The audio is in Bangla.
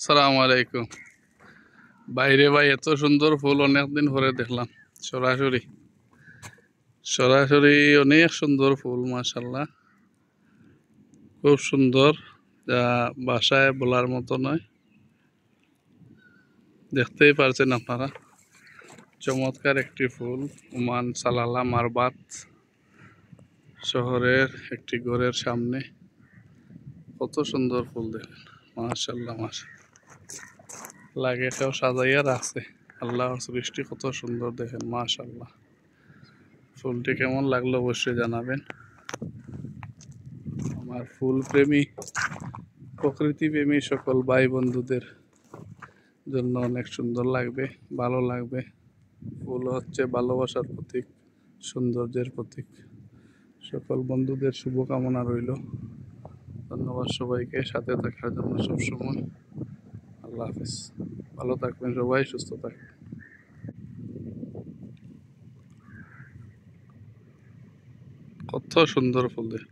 সালাম আলাইকুম। বাইরে ভাই এত সুন্দর ফুল অনেকদিন পরে দেখলাম। সরাসরি সরাসরি অনেক সুন্দর ফুল, মাশাল্লাহ, খুব সুন্দর, যা ভাষায় বলার মতো নয়। দেখতেই পারছেন আপনারা, চমৎকার একটি ফুল। ওমান সালালা মারবাত শহরের একটি ঘরের সামনে কত সুন্দর ফুল দেখেন, মাশাল্লাহ মাশাল্লাহ। লাগে কেউ সাজাইয়া রাখছে। আল্লাহর সৃষ্টি কত সুন্দর দেখেন, মাশাল্লাহ। ফুলটি কেমন লাগলো অবশ্যই জানাবেন। আমার ফুল প্রেমী, প্রকৃতি প্রেমী সকল ভাই বন্ধুদের জন্য অনেক সুন্দর লাগবে, ভালো লাগবে। ফুল হচ্ছে ভালোবাসার প্রতীক, সৌন্দর্যের প্রতীক। সকল বন্ধুদের শুভকামনা রইল। ধন্যবাদ সবাইকে সাথে থাকার জন্য সবসময়। আল্লাহ হাফিজ। ভালো থাকবেন সবাই, সুস্থ থাকবেন। কত সুন্দর ফুল দেখেন।